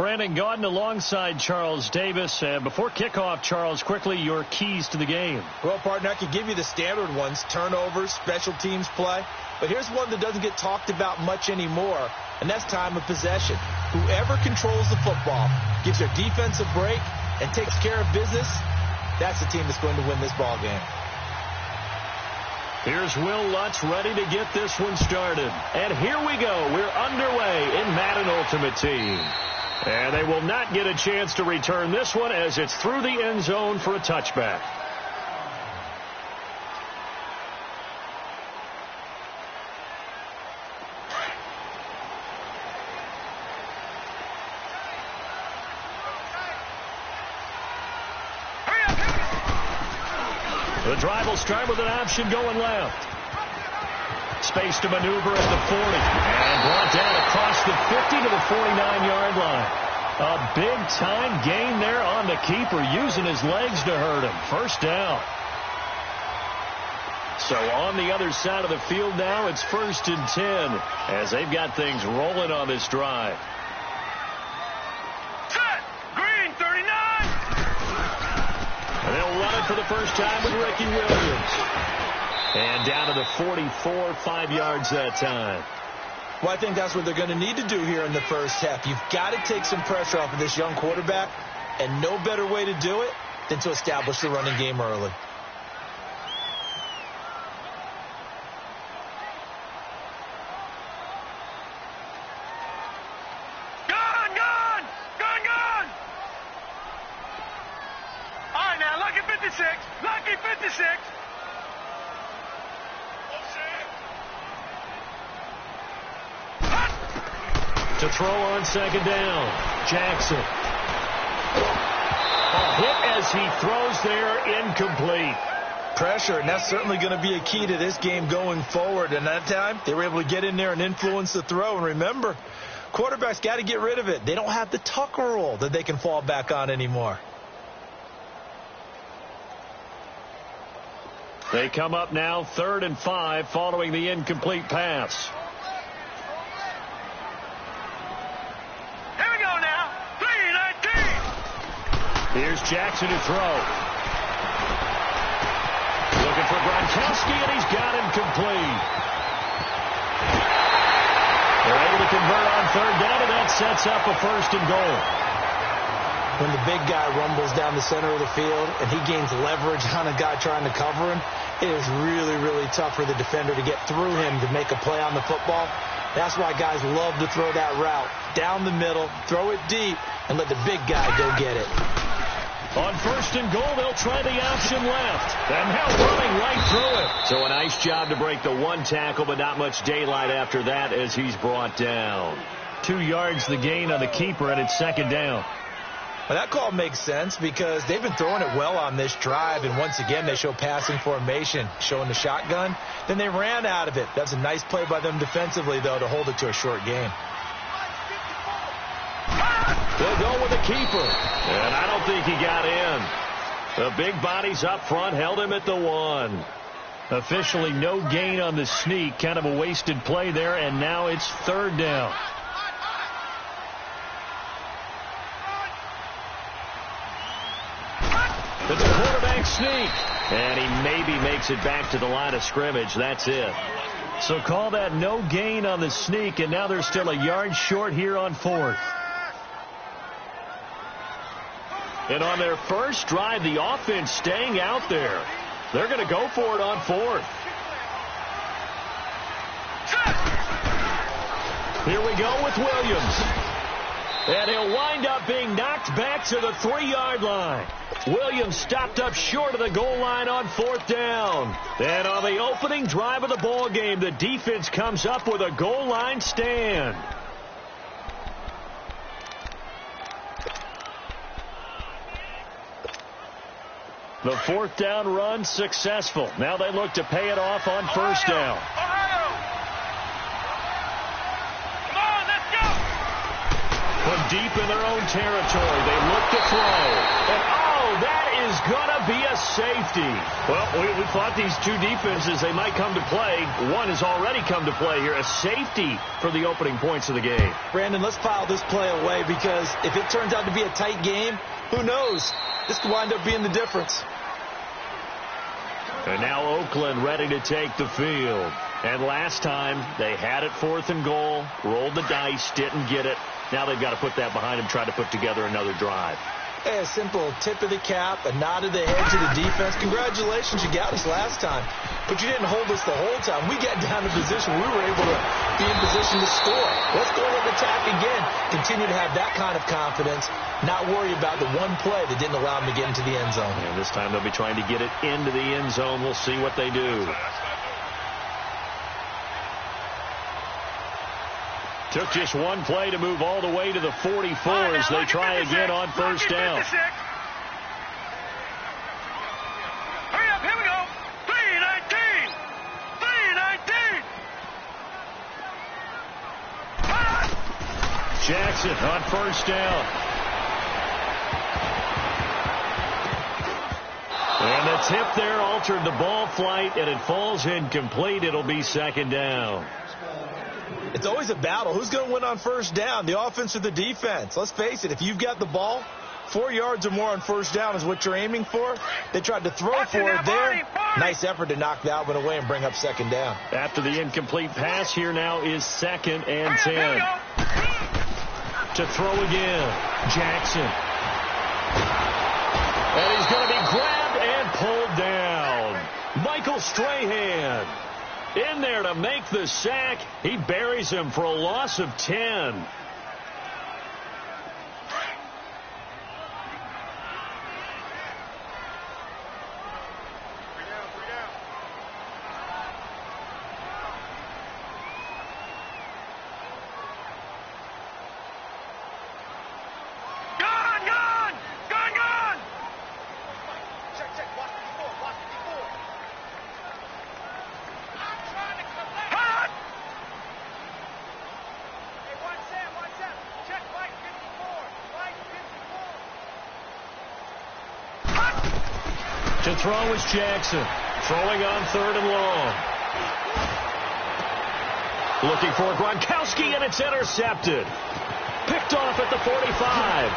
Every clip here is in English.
Brandon Gaudin alongside Charles Davis. And before kickoff, Charles, quickly your keys to the game. Well, partner, I could give you the standard ones, turnovers, special teams play. But here's one that doesn't get talked about much anymore, and that's time of possession. Whoever controls the football, gives their defense a break, and takes care of business, that's the team that's going to win this ball game. Here's Will Lutz ready to get this one started. And here we go. We're underway in Madden Ultimate Team. And they will not get a chance to return this one as it's through the end zone for a touchback. The drive will start with an option going left. Space to maneuver at the 40. And brought down across the 50 to the 49-yard line. A big-time gain there on the keeper, using his legs to hurt him. First down. So on the other side of the field now, it's 1st and 10 as they've got things rolling on this drive. And they'll run it for the first time with Ricky Williams. And down to the 44, 5 yards that time. Well, I think that's what they're going to need to do here in the first half. You've got to take some pressure off of this young quarterback, and no better way to do it than to establish the running game early. Lucky 56. To throw on second down, Jackson. A hit as he throws there, incomplete. Pressure, and that's certainly going to be a key to this game going forward. And that time, they were able to get in there and influence the throw. And remember, quarterbacks got to get rid of it. They don't have the Tucker rule that they can fall back on anymore. They come up now 3rd and 5 following the incomplete pass. Here we go now. 3-19. Here's Jackson to throw. Looking for Gronkowski, and he's got him complete. They're able to convert on 3rd down, and that sets up a 1st and goal. When the big guy rumbles down the center of the field and he gains leverage on a guy trying to cover him, it is really, really tough for the defender to get through him to make a play on the football. That's why guys love to throw that route down the middle, throw it deep, and let the big guy go get it. On 1st and goal, they'll try the option left. And now running right through it. So a nice job to break the one tackle, but not much daylight after that as he's brought down. 2 yards the gain on the keeper, and it's 2nd down. Well, that call makes sense because they've been throwing it well on this drive, and once again they show passing formation, showing the shotgun. Then they ran out of it. That's a nice play by them defensively, though, to hold it to a short game. They'll go with the keeper, and I don't think he got in. The big bodies up front held him at the 1. Officially no gain on the sneak, kind of a wasted play there, and now it's 3rd down. It's a quarterback sneak, and he maybe makes it back to the line of scrimmage. That's it. So call that no gain on the sneak, and now they're still a yard short here on 4th. And on their first drive, the offense staying out there. They're going to go for it on 4th. Here we go with Williams. And he'll wind up being knocked back to the 3-yard line. Williams stopped up short of the goal line on 4th down. And on the opening drive of the ball game, the defense comes up with a goal line stand. The 4th down run successful. Now they look to pay it off on 1st down. From deep in their own territory, they look to throw. And that is going to be a safety. Well, we thought these two defenses, they might come to play. One has already come to play here. A safety for the opening points of the game. Brandon, let's file this play away because if it turns out to be a tight game, who knows? This could wind up being the difference. And now Oakland ready to take the field. And last time, they had it 4th and goal, rolled the dice, didn't get it. Now they've got to put that behind them, try to put together another drive. Hey, a simple tip of the cap, a nod of the head to the defense. Congratulations, you got us last time. But you didn't hold us the whole time. We got down to position. We were able to be in position to score. Let's go and attack again. Continue to have that kind of confidence. Not worry about the one play that didn't allow them to get into the end zone. And this time they'll be trying to get it into the end zone. We'll see what they do. Took just one play to move all the way to the 44 as they try again on first down. Hurry up, here we go. 3-19. 3-19. Jackson on first down. And the tip there altered the ball flight, and it falls incomplete. It'll be 2nd down. It's always a battle. Who's going to win on first down, the offense or the defense? Let's face it, if you've got the ball, 4 yards or more on first down is what you're aiming for. They tried to throw for it there. Nice effort to knock that one away and bring up 2nd down. After the incomplete pass, here now is 2nd and 10. To throw again, Jackson. And he's going to be grabbed and pulled down. Michael Strahan in there to make the sack. He buries him for a loss of 10. To throw is Jackson. Throwing on 3rd and long. Looking for Gronkowski, and it's intercepted. Picked off at the 45.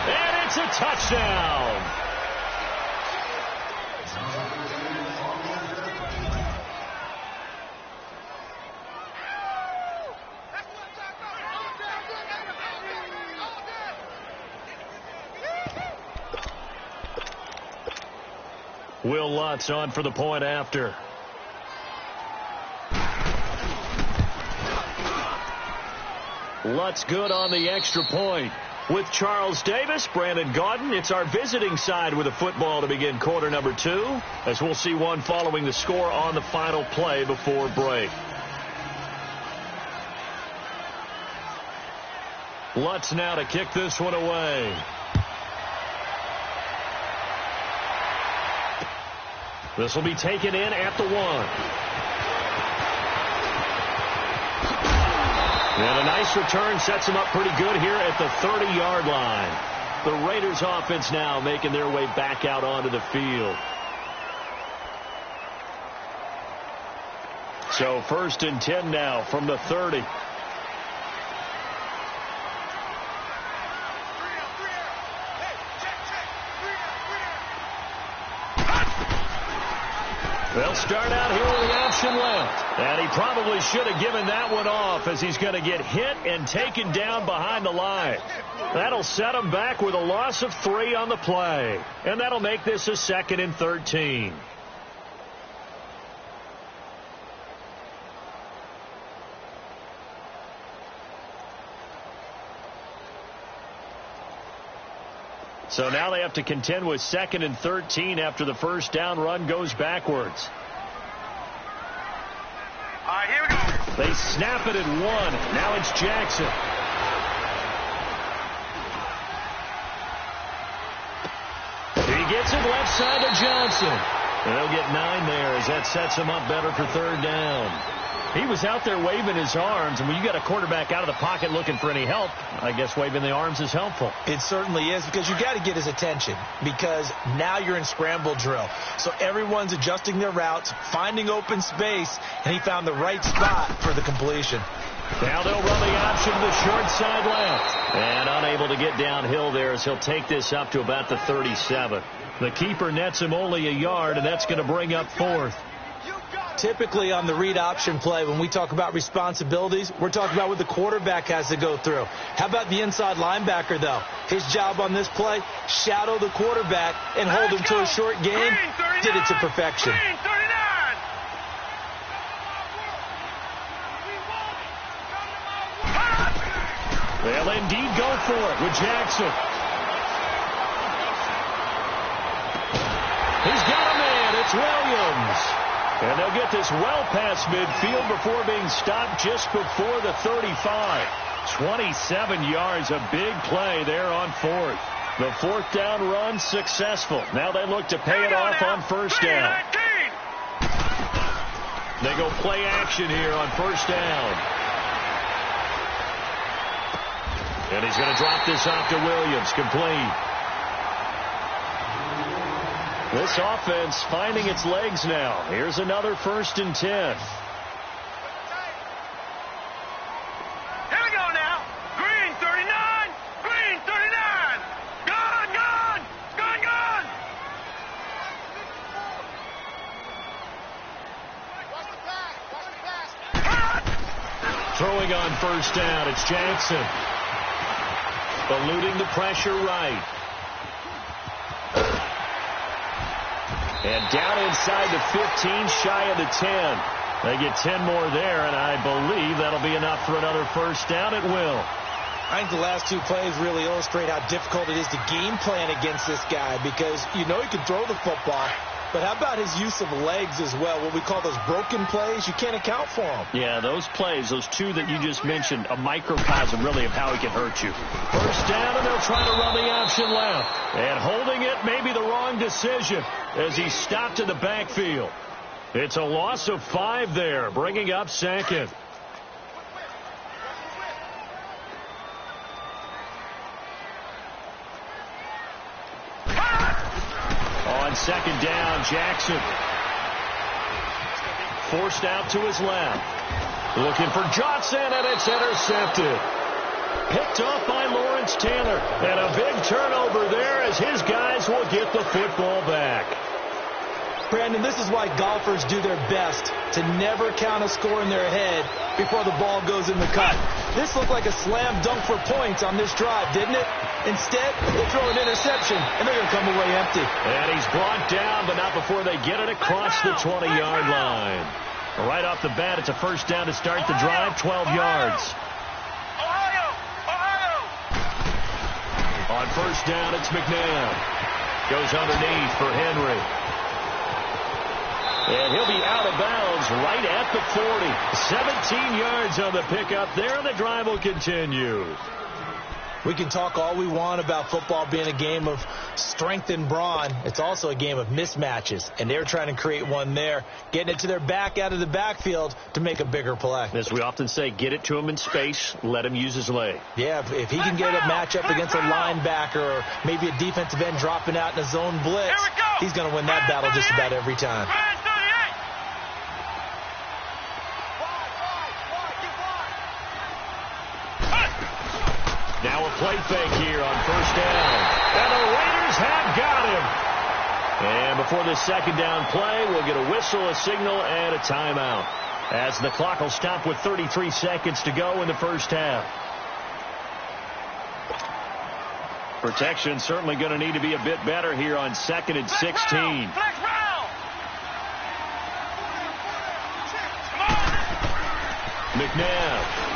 And it's a touchdown. Will Lutz on for the point after. Lutz good on the extra point. With Charles Davis, Brandon Gaudin, it's our visiting side with a football to begin quarter number 2, as we'll see one following the score on the final play before break. Lutz now to kick this one away. This will be taken in at the 1. And a nice return sets him up pretty good here at the 30-yard line. The Raiders offense now making their way back out onto the field. So 1st and 10 now from the 30. They'll start out here with the option left. And he probably should have given that one off, as he's going to get hit and taken down behind the line. That'll set him back with a loss of 3 on the play. And that'll make this a 2nd and 13. So now they have to contend with 2nd and 13 after the first down run goes backwards. All right, here we go. They snap it at 1. Now it's Jackson. He gets it left side to Johnson. And they'll get 9 there as that sets him up better for 3rd down. He was out there waving his arms, and when you got a quarterback out of the pocket looking for any help, I guess waving the arms is helpful. It certainly is, because you got to get his attention, because now you're in scramble drill. So everyone's adjusting their routes, finding open space, and he found the right spot for the completion. Now they'll run the option to the short side left. And unable to get downhill there as he'll take this up to about the 37. The keeper nets him only a yard, and that's going to bring up 4th. Typically on the read option play, when we talk about responsibilities, we're talking about what the quarterback has to go through. How about the inside linebacker, though? His job on this play, shadow the quarterback and hold him to a short gain. Did it to perfection. They'll indeed go for it with Jackson. He's got a man. It's Williams. And they'll get this well past midfield before being stopped just before the 35. 27 yards, a big play there on 4th. The 4th down run successful. Now they look to pay it off on 1st down. They go play action here on 1st down. And he's going to drop this off to Williams, complete. This offense finding its legs now. Here's another 1st and 10. Here we go now. Green 39. Green 39. Gone, gone. Gone, gone. Throwing on 1st down, it's Jackson. Eluding the pressure right. And down inside the 15, shy of the 10. They get 10 more there, and I believe that'll be enough for another 1st down. It will. I think the last 2 plays really illustrate how difficult it is to game plan against this guy, because you know he can throw the football, but how about his use of legs as well? What we call those broken plays, you can't account for them. Yeah, those plays, those 2 that you just mentioned, a microcosm really of how he can hurt you. 1st down, and they'll try to run the option left. And holding it may be the wrong decision as he stopped in the backfield. It's a loss of 5 there, bringing up 2nd. On 2nd down, Jackson. Forced out to his left. Looking for Johnson, and it's intercepted. Picked off by Lawrence Taylor. And a big turnover there as his guys will get the football back. Brandon, this is why golfers do their best to never count a score in their head before the ball goes in the cut. This looked like a slam dunk for points on this drive, didn't it? Instead, they throw an interception, and they're going to come away empty. And he's brought down, but not before they get it across the 20-yard line. Right off the bat, it's a 1st down to start the drive, 12 yards. On 1st down, it's McNabb. Goes underneath for Henry. And he'll be out of bounds right at the 40. 17 yards on the pickup there, and the drive will continue. We can talk all we want about football being a game of strength and brawn. It's also a game of mismatches, and they're trying to create one there, getting it to their back out of the backfield to make a bigger play. As we often say, get it to him in space, let him use his leg. Yeah, if he can get a matchup against a linebacker or maybe a defensive end dropping out in a zone blitz, he's going to win that battle just about every time. Now a play fake here on 1st down. And the Raiders have got him. And before this 2nd down play, we'll get a whistle, a signal, and a timeout, as the clock will stop with 33 seconds to go in the 1st half. Protection certainly going to need to be a bit better here on 2nd and 16. McNabb.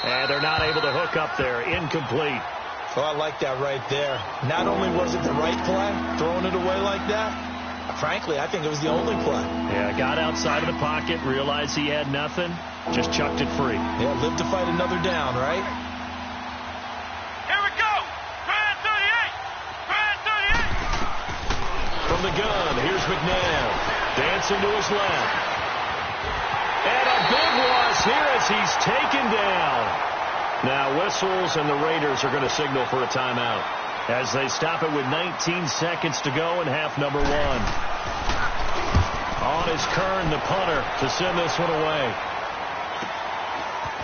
And they're not able to hook up there. Incomplete. Oh, I like that right there. Not only was it the right play, throwing it away like that, frankly, I think it was the only play. Yeah, got outside of the pocket, realized he had nothing, just chucked it free. Yeah, live to fight another down, right? Here we go. Grand 38. Grand 38. From From the gun, here's McNabb. Dancing to his left. And a big loss here as he's taken down. Now whistles, and the Raiders are going to signal for a timeout as they stop it with 19 seconds to go in half number 1. On is Kern, the punter, to send this one away.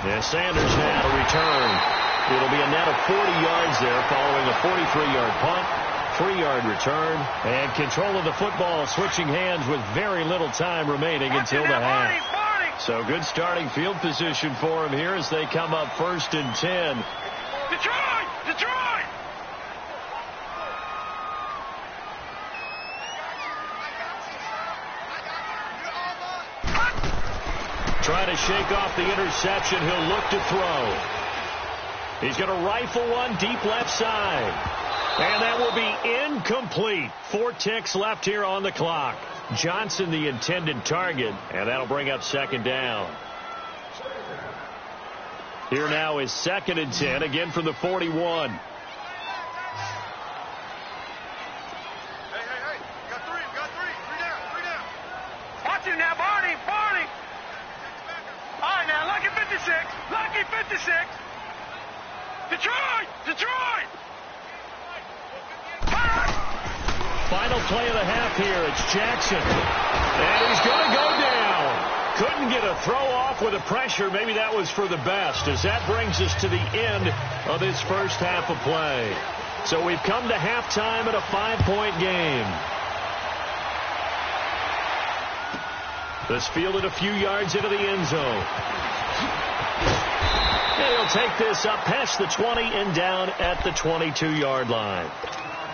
And Sanders now to return. It'll be a net of 40 yards there following a 43-yard punt, 3-yard return, and control of the football switching hands with very little time remaining until the half. So good starting field position for him here as they come up 1st and 10. Detroit! Detroit! Trying to shake off the interception. He'll look to throw. He's going to rifle one deep left side. And that will be incomplete. 4 ticks left here on the clock. Johnson the intended target, and that'll bring up 2nd down. Here now is 2nd and 10, again from the 41. Hey, got three down. Watch it now, Barney. All right, now, Lucky 56. Detroit! Final play of the half here. It's Jackson. And he's going to go down. Couldn't get a throw off with the pressure. Maybe that was for the best, as that brings us to the end of this first half of play. So we've come to halftime at a 5-point game. This fielded a few yards into the end zone. And he'll take this up past the 20 and down at the 22-yard line.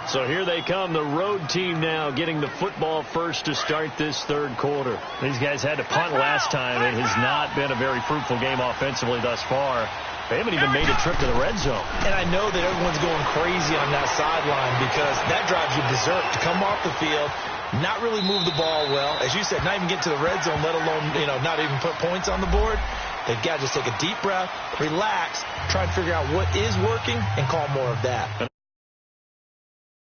So here they come, the road team now getting the football first to start this third quarter. These guys had to punt last time. It has not been a very fruitful game offensively thus far. They haven't even made a trip to the red zone. And I know that everyone's going crazy on that sideline because that drives you berserk to come off the field, not really move the ball well. As you said, not even get to the red zone, let alone, not even put points on the board. They've got to just take a deep breath, relax, try and figure out what is working, and call more of that.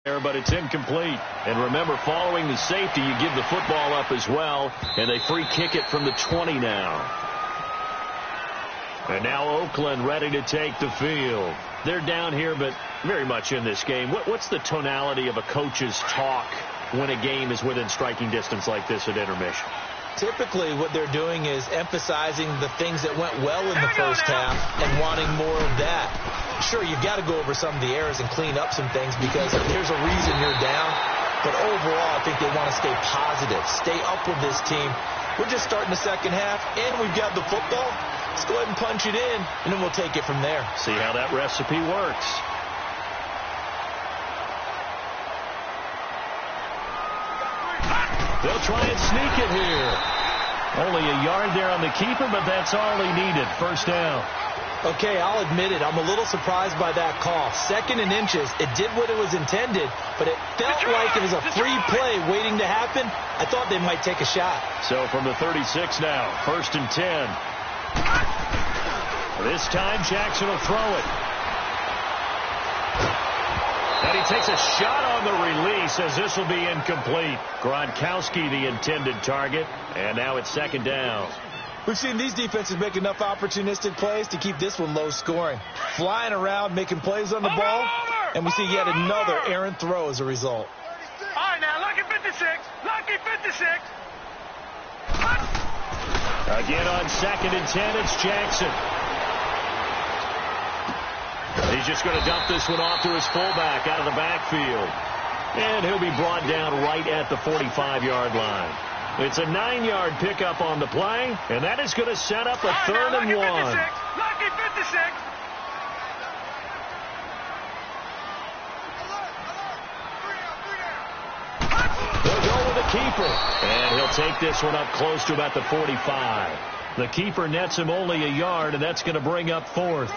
But it's incomplete. And remember, following the safety, you give the football up as well. And they free kick it from the 20 now. And now Oakland ready to take the field. They're down here, but very much in this game. What's the tonality of a coach's talk when a game is within striking distance like this at intermission? Typically, what they're doing is emphasizing the things that went well in the first half and wanting more of that. Sure, you've got to go over some of the errors and clean up some things because there's a reason you're down. But overall, I think they want to stay positive, stay up with this team. We're just starting the second half, and we've got the football. Let's go ahead and punch it in, and then we'll take it from there. See how that recipe works. They'll try and sneak it here. Only a yard there on the keeper, but that's all he needed. First down. Okay, I'll admit it. I'm a little surprised by that call. 2nd and inches. It did what it was intended, but it felt like it was a free play waiting to happen. I thought they might take a shot. So from the 36 now, 1st and 10. This time Jackson will throw it. And he takes a shot on the release as this will be incomplete. Gronkowski the intended target, and now it's 2nd down. We've seen these defenses make enough opportunistic plays to keep this one low scoring. Flying around, making plays on the ball, and we see yet another errant throw as a result. All right, now, Lucky 56. Again on 2nd and 10, it's Jackson. He's just going to dump this one off to his fullback out of the backfield. And he'll be brought down right at the 45-yard line. It's a 9-yard pickup on the play, and that is going to set up a 3rd and 1. Lucky 56. They'll go with the keeper, and he'll take this one up close to about the 45. The keeper nets him only a yard, and that's going to bring up 4th.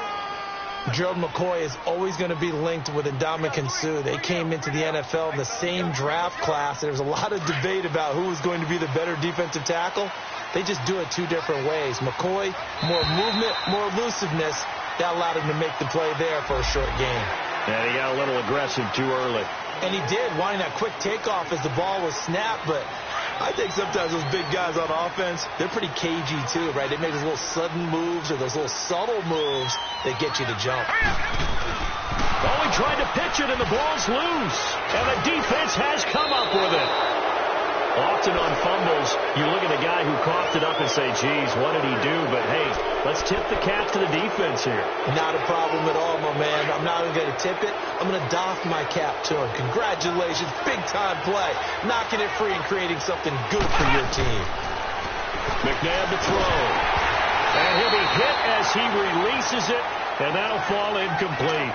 Gerald McCoy is always going to be linked with Ndamukong Suh. They came into the NFL in the same draft class. There was a lot of debate about who was going to be the better defensive tackle. They just do it 2 different ways. McCoy, more movement, more elusiveness. That allowed him to make the play there for a short gain. And he got a little aggressive too early. And he did, wanting that quick takeoff as the ball was snapped, but I think sometimes those big guys on offense, they're pretty cagey too, right? They make those little sudden moves or those little subtle moves that get you to jump. Oh, he tried to pitch it and the ball's loose. And the defense has come up with it. Often on fumbles, you look at the guy who coughed it up and say, geez, what did he do? But, hey, let's tip the cap to the defense here. Not a problem at all, my man. I'm not even going to tip it. I'm going to doff my cap to him. Congratulations. Big-time play. Knocking it free and creating something good for your team. McNabb to throw. And he'll be hit as he releases it, and that'll fall incomplete.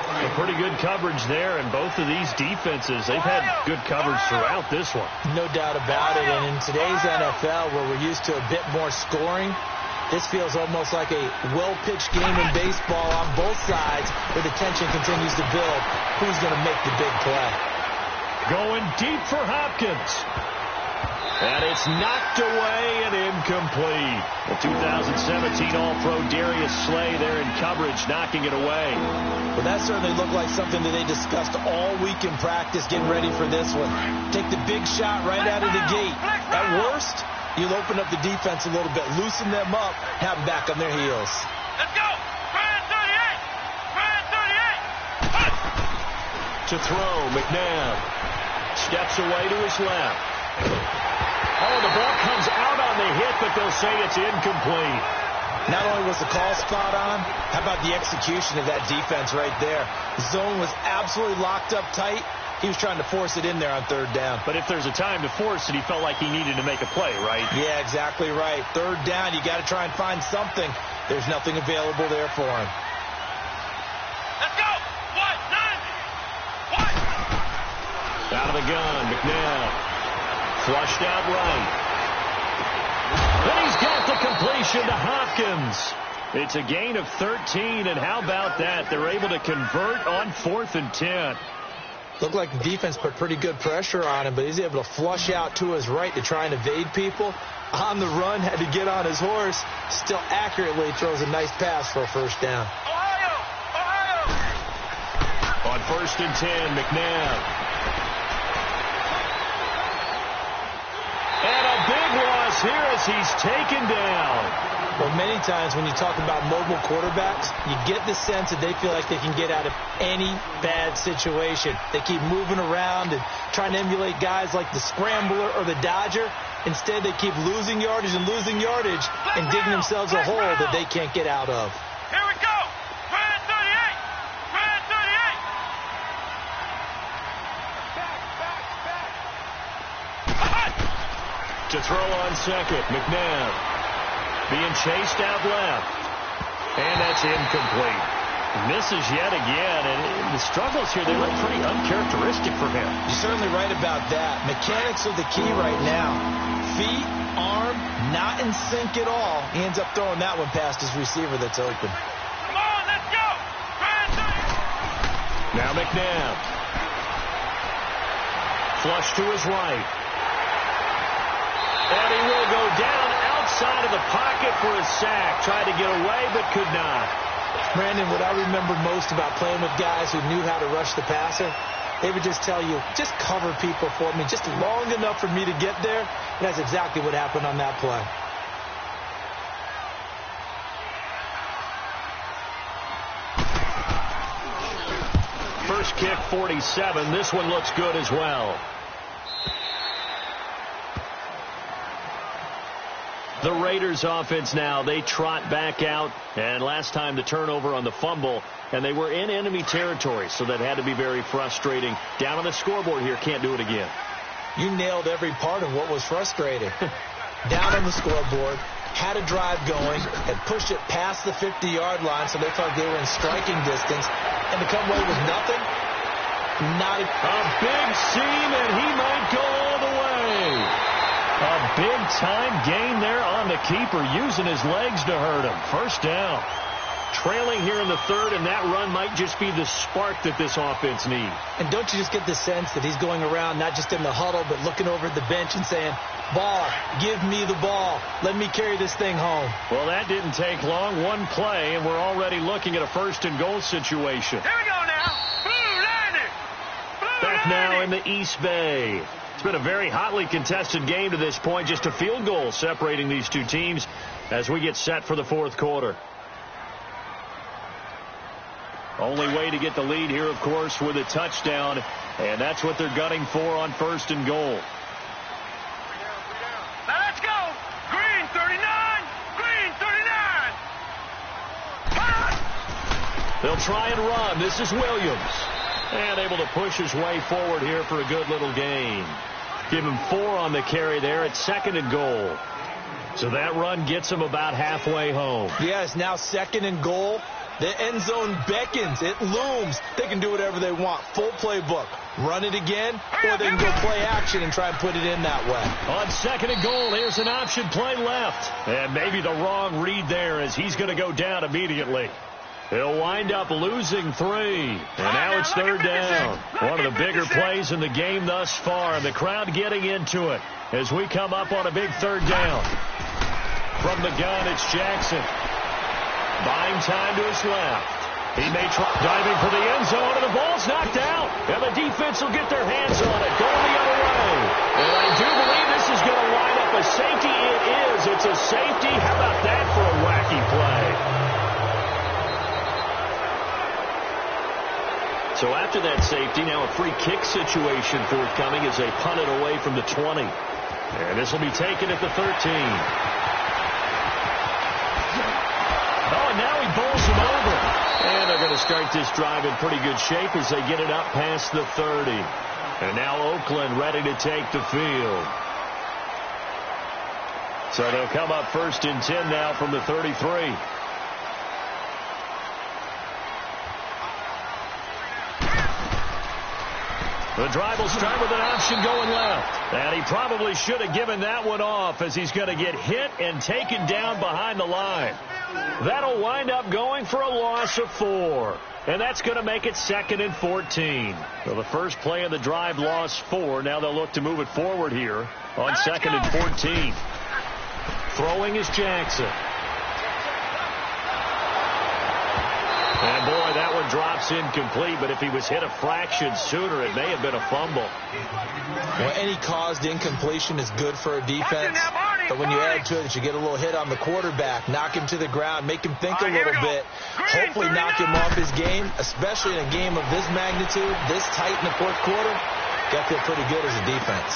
A pretty good coverage there, and both of these defenses, they've had good coverage throughout this one. No doubt about it, and in today's NFL, where we're used to a bit more scoring, this feels almost like a well-pitched game in baseball on both sides, where the tension continues to build. Who's going to make the big play? Going deep for Hopkins. And it's knocked away and incomplete. The 2017 All-Pro Darius Slay there in coverage, knocking it away. Well, that certainly looked like something that they discussed all week in practice, getting ready for this one. Take the big shot right out of the gate. At worst, you'll open up the defense a little bit, loosen them up, have them back on their heels. Let's go! Brand 38! Brand 38! To throw, McNabb. Steps away to his left. Oh, the ball comes out on the hit, but they'll say it's incomplete. Not only was the call spot on, how about the execution of that defense right there? The zone was absolutely locked up tight. He was trying to force it in there on third down. But if there's a time to force it, he felt like he needed to make a play, right? Yeah, exactly right. Third down, you got to try and find something. There's nothing available there for him. Let's go! What? 90! What? Out of the gun, McNabb. Flushed out right. And he's got the completion to Hopkins. It's a gain of 13, and how about that? They're able to convert on 4th and 10. Looked like the defense put pretty good pressure on him, but he's able to flush out to his right to try and evade people. On the run, had to get on his horse. Still accurately throws a nice pass for a first down. Ohio! Ohio! On 1st and 10, McNabb. And a big loss here as he's taken down. Well, many times when you talk about mobile quarterbacks, you get the sense that they feel like they can get out of any bad situation. They keep moving around and trying to emulate guys like the Scrambler or the Dodger. Instead, they keep losing yardage and digging themselves a hole that they can't get out of. Here we go! Brand 38! Brand 38! To throw on second, McNabb. Being chased out left. And that's incomplete. Misses yet again, and the struggles here, they look pretty uncharacteristic for him. You're certainly right about that. Mechanics are the key right now. Feet, arm, not in sync at all. He ends up throwing that one past his receiver that's open. Come on, let's go! Brand 38! Now McNabb. Flush to his right. And he will go down outside of the pocket for a sack. Tried to get away, but could not. Brandon, what I remember most about playing with guys who knew how to rush the passer, they would just tell you, just cover people for me, just long enough for me to get there. And that's exactly what happened on that play. First kick, 47. This one looks good as well. The Raiders offense now, they trot back out, and last time the turnover on the fumble, and they were in enemy territory, so that had to be very frustrating. Down on the scoreboard here, can't do it again. You nailed every part of what was frustrating. Down on the scoreboard, had a drive going, and pushed it past the 50-yard line, so they thought they were in striking distance, and to come away with nothing, not a big seam, and he might go all the way. A big-time gain there on the keeper, using his legs to hurt him. First down. Trailing here in the third, and that run might just be the spark that this offense needs. And don't you just get the sense that he's going around, not just in the huddle, but looking over at the bench and saying, ball, give me the ball. Let me carry this thing home. Well, that didn't take long. One play, and we're already looking at a 1st and goal situation. Here we go now. Blue landing. kickoff now in the East Bay. It's been a very hotly contested game to this point. Just a field goal separating these two teams as we get set for the fourth quarter. Only way to get the lead here, of course, with a touchdown. And that's what they're gunning for on 1st and goal. Now let's go. Green 39. Green 39. Pass. They'll try and run. This is Williams. And able to push his way forward here for a good little gain. Give him 4 on the carry there at 2nd and goal. So that run gets him about halfway home. Yes, now 2nd and goal. The end zone beckons. It looms. They can do whatever they want. Full playbook. Run it again, or they can go play action and try and put it in that way. On 2nd and goal, here's an option play left. And maybe the wrong read there as he's going to go down immediately. He'll wind up losing 3. And now it's 3rd down. One of the bigger plays in the game thus far. The crowd getting into it as we come up on a big 3rd down. From the gun, it's Jackson. Buying time to his left. He may try diving for the end zone, and the ball's knocked out. And the defense will get their hands on it, going the other way. And I do believe this is going to wind up a safety. It is. It's a safety. How about that for a wacky play? So after that safety, now a free kick situation forthcoming as they punt it away from the 20. And this will be taken at the 13. Oh, and now he bowls him over. And they're going to start this drive in pretty good shape as they get it up past the 30. And now Oakland ready to take the field. So they'll come up 1st and 10 now from the 33. The drive will start with an option going left. And he probably should have given that one off as he's going to get hit and taken down behind the line. That'll wind up going for a loss of 4. And that's going to make it 2nd and 14. So the first play of the drive lost 4. Now they'll look to move it forward here on 2nd and 14. Throwing is Jackson. And, boy, that one drops incomplete. But if he was hit a fraction sooner, it may have been a fumble. Well, any caused incompletion is good for a defense. But when you add to it that you get a little hit on the quarterback, knock him to the ground, make him think a little bit, hopefully knock him off his game, especially in a game of this magnitude, this tight in the 4th quarter, got to feel pretty good as a defense.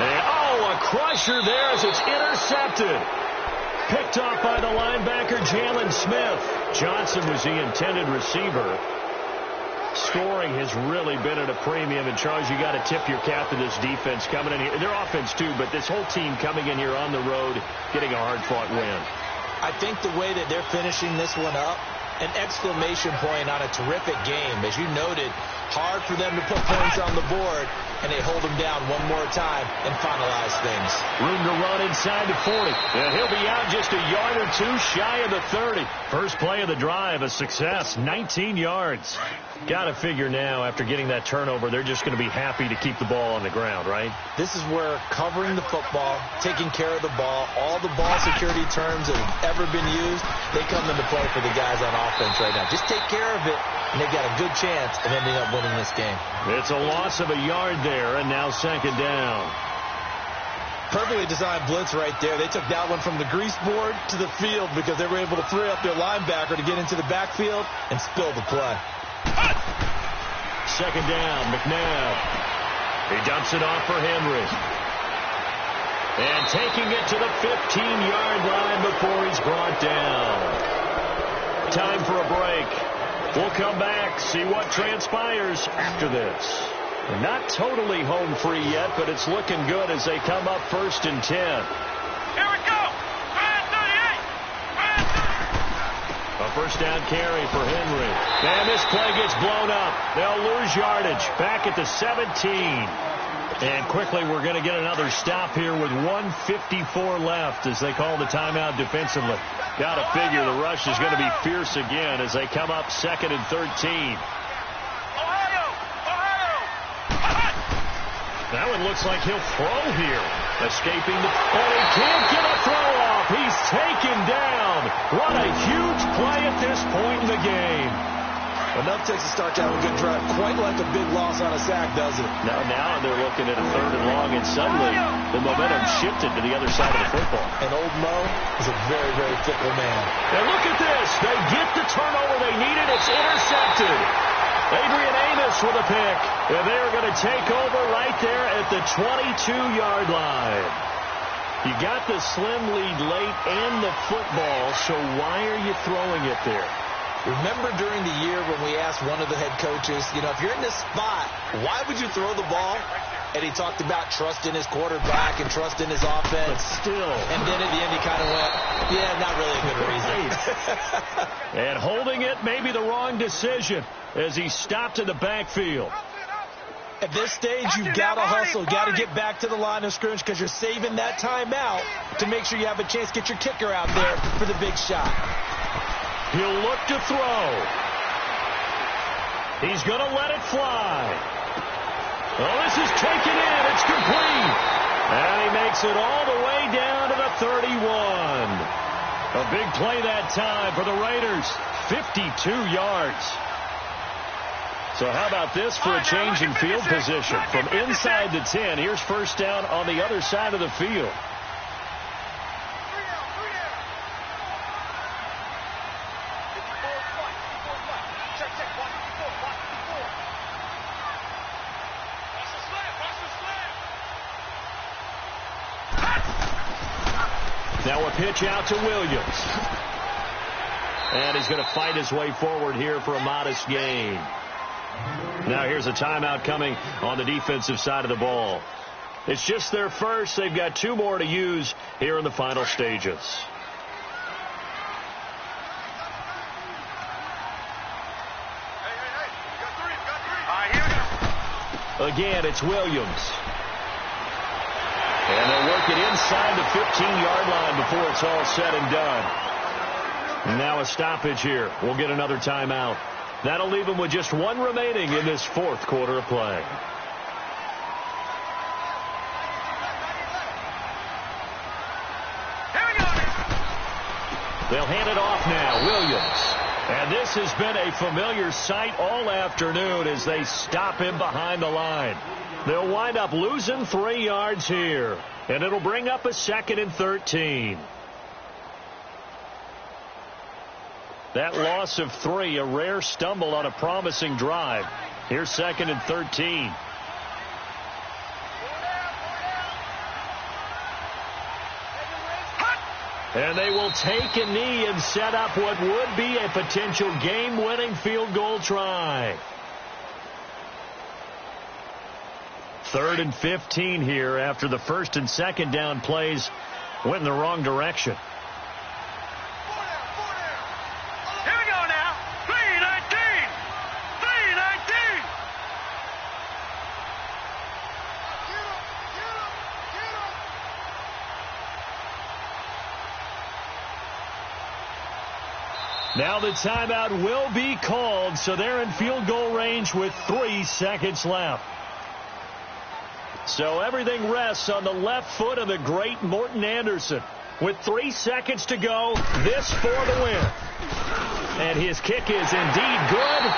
And, oh, a crusher there as it's intercepted. Picked off by the linebacker, Jalen Smith. Johnson was the intended receiver. Scoring has really been at a premium. And, Charles, you got to tip your cap to this defense coming in here. Their offense, too, but this whole team coming in here on the road, getting a hard-fought win. I think the way that they're finishing this one up, an exclamation point on a terrific game. As you noted, hard for them to put points on the board, and they hold them down one more time and finalize things. Room to run inside the 40. And he'll be out just a yard or 2 shy of the 30. First play of the drive, a success, 19 yards. Got to figure now, after getting that turnover, they're just going to be happy to keep the ball on the ground, right? This is where covering the football, taking care of the ball, all the ball security terms that have ever been used, they come into play for the guys on offense right now. Just take care of it, and they've got a good chance of ending up winning this game. It's a loss of a yard there, and now 2nd down. Perfectly designed blitz right there. They took that one from the grease board to the field because they were able to free up their linebacker to get into the backfield and spill the play. 2nd down, McNabb. He dumps it off for Henry. And taking it to the 15-yard line before he's brought down. Time for a break. We'll come back, see what transpires after this. Not totally home free yet, but it's looking good as they come up 1st and 10. Here we go. A first down carry for Henry. And this play gets blown up. They'll lose yardage back at the 17. And quickly we're going to get another stop here with 1:54 left as they call the timeout defensively. Got to figure the rush is going to be fierce again as they come up 2nd and 13. That one looks like he'll throw here. Escaping the... And he can't get a throw off. He's taken down. What a huge play at this point in the game. Enough takes to start to have a good drive. Quite like a big loss on a sack, doesn't it? Now they're looking at a 3rd and long, and suddenly the momentum shifted to the other side of the football. And old Mo is a very, very fickle man. And look at this. They get the turnover they needed. It's intercepted. Adrian Amos with a pick. And they're going to take over right there at the 22-yard line. You got the slim lead late and the football, so why are you throwing it there? Remember during the year when we asked one of the head coaches, if you're in this spot, why would you throw the ball? And he talked about trust in his quarterback and trust in his offense. But still. And then at the end he kind of went, yeah, not really a good reason. And holding it may be the wrong decision as he stopped in the backfield. At this stage, you've got to hustle. Got to get back to the line of scrimmage because you're saving that timeout to make sure you have a chance to get your kicker out there for the big shot. He'll look to throw. He's going to let it fly. Oh, this is taken in. It's complete. And he makes it all the way down to the 31. A big play that time for the Raiders. 52 yards. So how about this for a change in field position? From inside the 10, here's first down on the other side of the field. Now a pitch out to Williams. And he's going to fight his way forward here for a modest gain. Now here's a timeout coming on the defensive side of the ball. It's just their first. They've got 2 more to use here in the final stages. Again, it's Williams. And they'll work it inside the 15-yard line before it's all said and done. Now a stoppage here. We'll get another timeout. That'll leave them with just 1 remaining in this 4th quarter of play. They'll hand it off now. Williams. And this has been a familiar sight all afternoon as they stop him behind the line. They'll wind up losing 3 yards here. And it'll bring up a 2nd and 13. That loss of 3, a rare stumble on a promising drive. Here's 2nd and 13. And they will take a knee and set up what would be a potential game-winning field goal try. 3rd and 15 here after the 1st and 2nd down plays went in the wrong direction. Here we go now. 3-19. 3-19. Now the timeout will be called, so they're in field goal range with 3 seconds left. So everything rests on the left foot of the great Morton Anderson. With 3 seconds to go, this for the win. And his kick is indeed good.